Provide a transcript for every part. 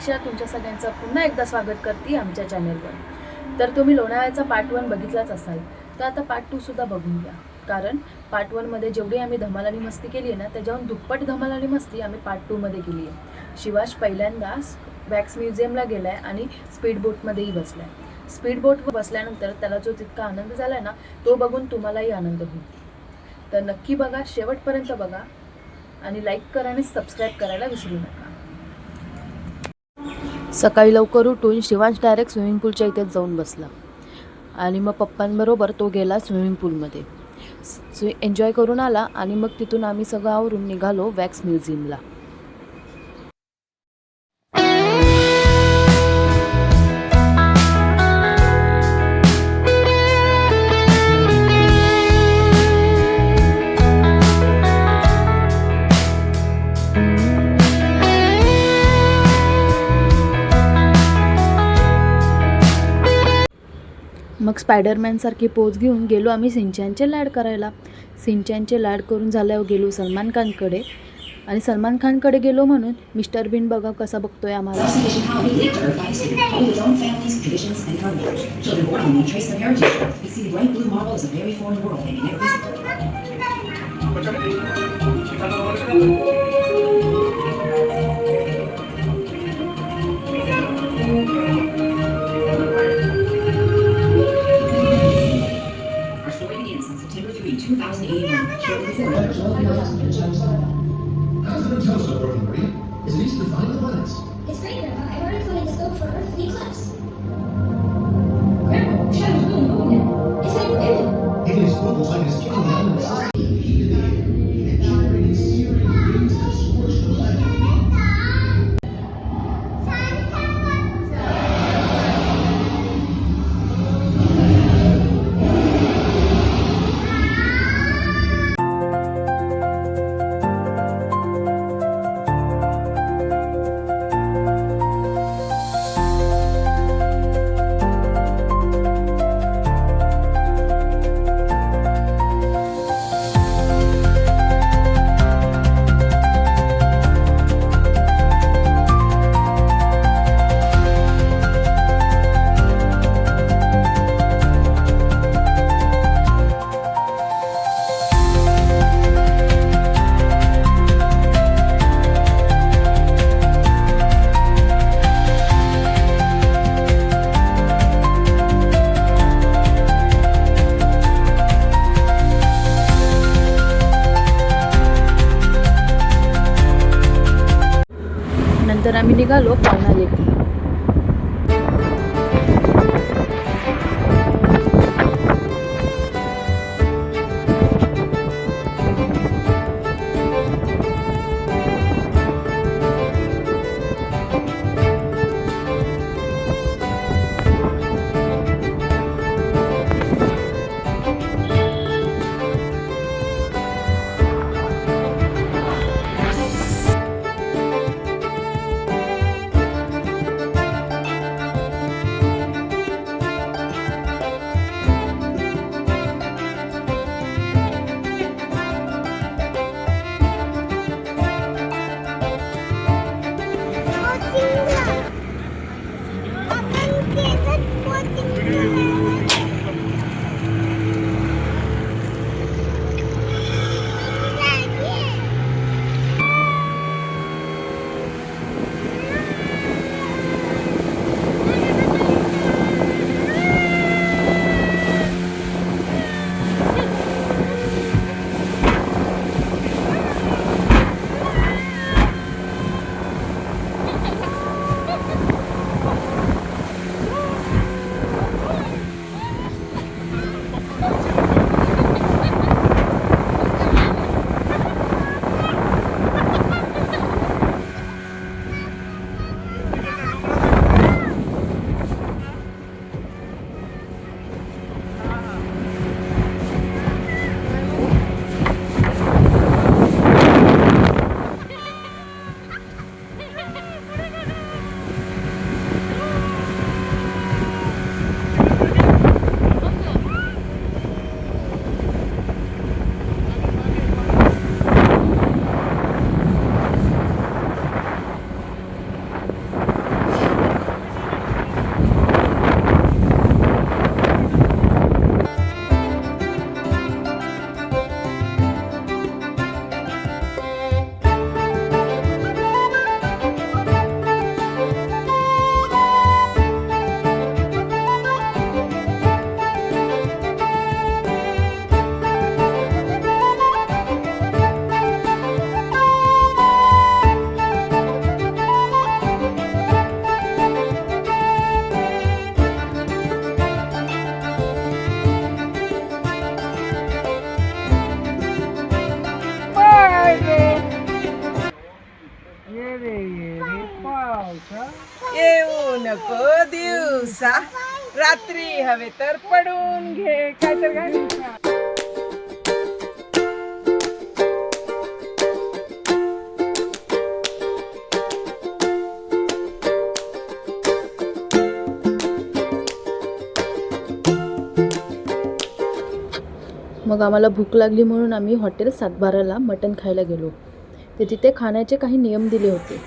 प्रतीक्षा तुमच्या सगळ्यांचं पुन्हा एकदा स्वागत करते आमच्या चॅनलवर। तर तुम्ही लोणावळ्याचा पार्ट 1 बघितलाच असाल, तर आता पार्ट 2 सुद्धा बघून घ्या। कारण पार्ट 1 मध्ये जेवढी आम्ही धमाल आणि मस्ती केली आहे ना, त्याच्याहून दुप्पट धमाल आणि मस्ती आम्ही पार्ट 2 मध्ये केली आहे। शिवाश पहिल्यांदा वॅक्स म्युझियमला गेलाय आणि स्पीड बोटमध्येही बसलाय। स्पीड बोटवर बसल्यानंतर त्याला जो तितका आनंद झालाय ना, तो बघून तुम्हालाही आनंद होईल। तर नक्की बघा, शेवटपर्यंत बघा आणि लाईक करा आणि सबस्क्राईब करायला विसरू नका। सकाळी लवकर उठून शिवांश डायरेक्ट स्विमिंग पूलच्या इथेच जाऊन बसला आणि मग पप्पांबरोबर तो गेला स्विमिंग पूलमध्ये एन्जॉय करून आला आणि मग तिथून आम्ही सगळं आवरून निघालो वॅक्स म्युझियमला। मग स्पायडरमॅनसारखी पोज घेऊन गेलो आम्ही सिंचनचे लाड करायला। सिंचनचे लाड करून झाल्यावर गेलो सलमान खानकडे आणि सलमान खानकडे गेलो म्हणून मिस्टर बीन बघा कसा बघतोय आम्हाला। Is it easy to find the planets? It's great, Grandpa. I ordered something to scope for Earthly eclipse. Grandpa, shadows really moving. It's like we're in it. It is what looks like it's kicking down in the sun. And generating searing winds that scorch the planet. नंतर आम्ही निघालो पावना लेकला। दिवसा रात्री हवे तर पडून घे काय तर गाणी. मग आम्हाला भूक लागली म्हणून आम्ही हॉटेल सातबाराला मटण खायला गेलो. ते तिथे खाण्याचे काही नियम दिले होते.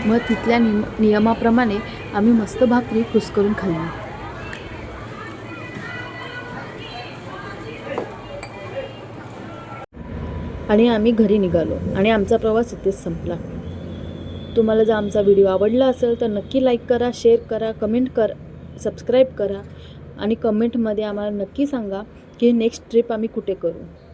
मग तिथल्या नियमाप्रमाणे आम्ही मस्त भाकरी कुस्करून खाल्ली. आणि आम्ही घरी निघालो आणि आमचा प्रवास इथेच संपला. तुम्हाला जर आमचा व्हिडिओ आवडला असेल तर नक्की लाईक करा, शेअर करा, कमेंट करा, सबस्क्राईब करा आणि कमेंटमध्ये आम्हाला नक्की सांगा की नेक्स्ट ट्रिप आम्ही कुठे करू.